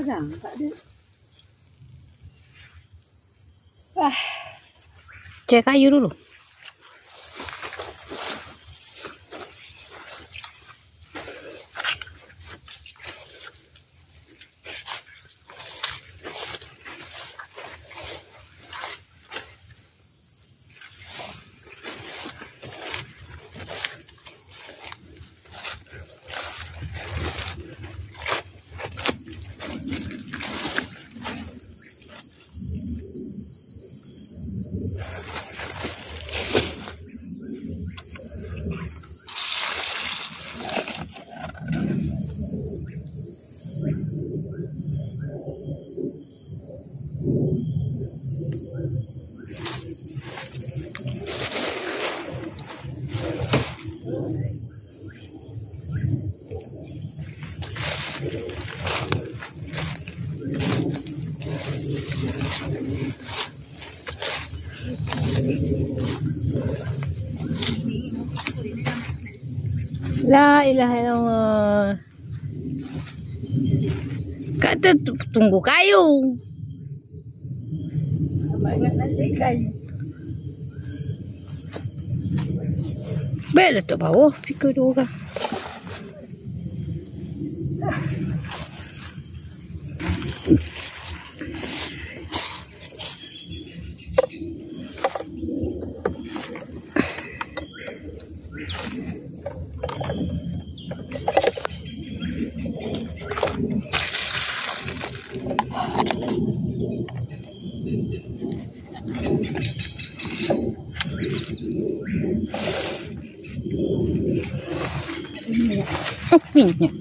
barang, tak ada. Cek kayu dulu. La ilaha illallah. Kata tunggu kayu. Abang ingat nanti kayu. Baik letak bawah pikir dua orang. Minyak.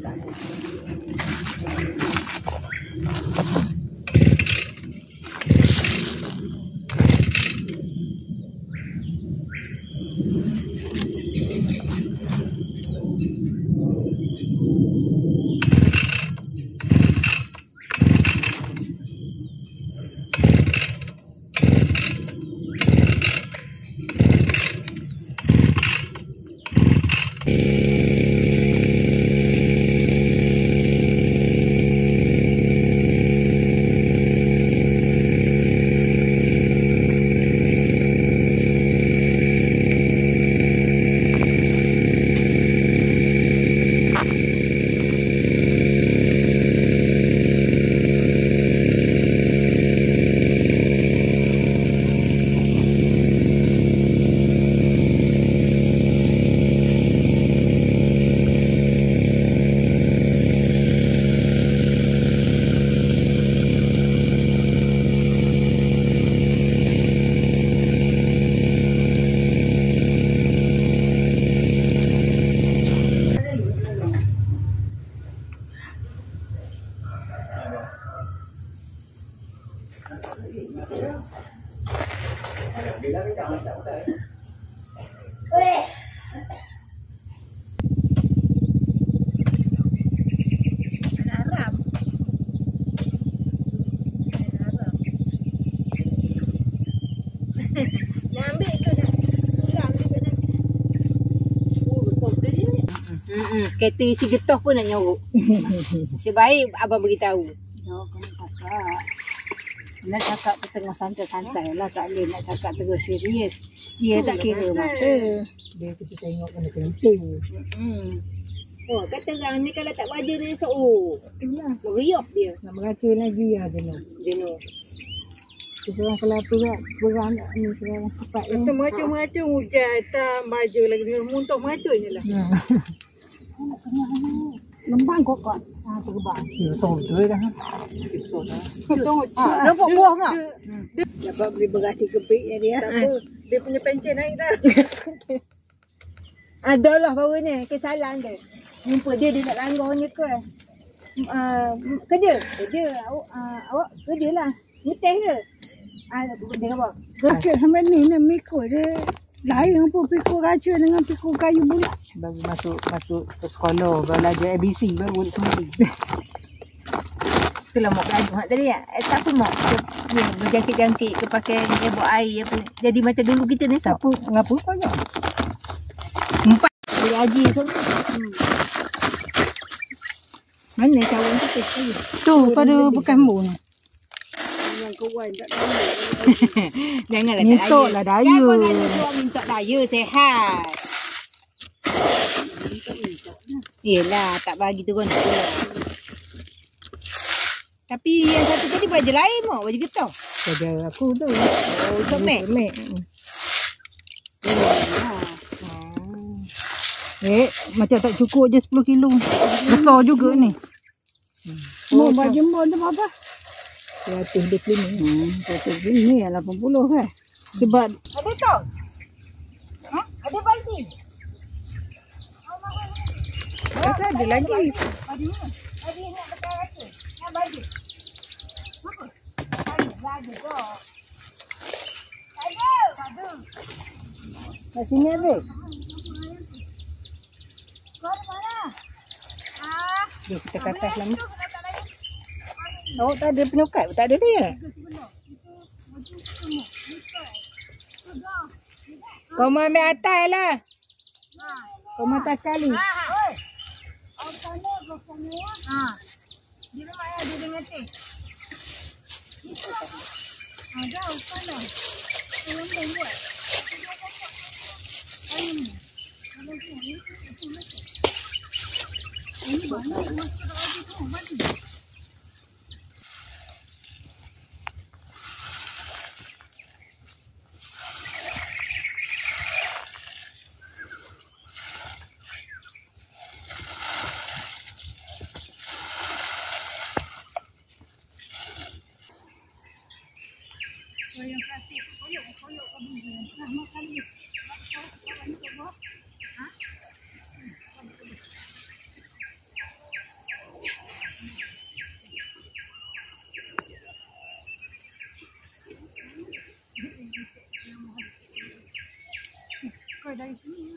Kereta isi getah pun nak nyorok. Sebaik abang beritahu. Ya, kena cakap. Nak cakap tu tengah santai-santai lah. Tak boleh nak cakap terus serius. Dia tak kira masa. Dia kita tengok kena tentu. Oh, kata orang ni kalau tak baja dia esok. Oh, meriap dia. Nak merata lagi ya jenuh. Jenuh. Seorang kelapa kat beranak ni seorang cepat. Kata macam-macam hujan tak baju lagi dengan muntah macam je lah. Lembang kokot. Terbang. Ya, besar betul dah. Besar dah. Tengok. Nampak buah tak? Dapat beli beras 3 pik dia. Tak apa. Dia punya pencen naik dah. Adalah baru ni kesalahan dia. Jumpa dia nak langgarnya ke. Kerja. Awak kerja lah. Ngeteh ke? Dia apa? Kerja sampai ni nak mikul dia. Lain pun pikul racun dengan pikul kayu bulat. Baru masuk ke sekolah. Baru belajar ABC. Baru buat sendiri. Itulah mak belajar mak tadi ya. Tak apa mak. Dia berjangkit-jangkit ke pakai dia buat air apa. Jadi macam dulu kita ni tak. Ngapa banyak? 4 boleh haji semua. Mana cawan tu tu? Tu pada bekas mu ni. Yang kawan tak tahu. Janganlah tak Mintok daya. lah daya. Jangan hanya suami minta daya sehat. Yelah, tak bagi turun tu lah. Tapi yang satu tadi baju lain mak, baju getah. Kerja aku tu. Oh, somek. Mek. Macam tak cukup je 10 kilo. Besar juga ni. Mau baju mau tu apa? 125. 125 ni 80 kan. Sebab Ada tau? Ha? Ada baju? Rasa ada lagi. Baju mana? Baju nak pakai rasa. Yang baju. Apa? Baju tu. Ada. kat sini ada. Kau ada mana? Jom kita ke atas lama. Awak tak ada penyukat? Tak ada dia. Kau mau ambil atas lah. Kau mau atas sekali. Di rumah ada dengan teh. Ada upan dah. Belum buat. Ini banyak masuk lagi tu, mati. Yang plastik, koyok kau biji. Nah, makan ni. Ha? Kau dari sini.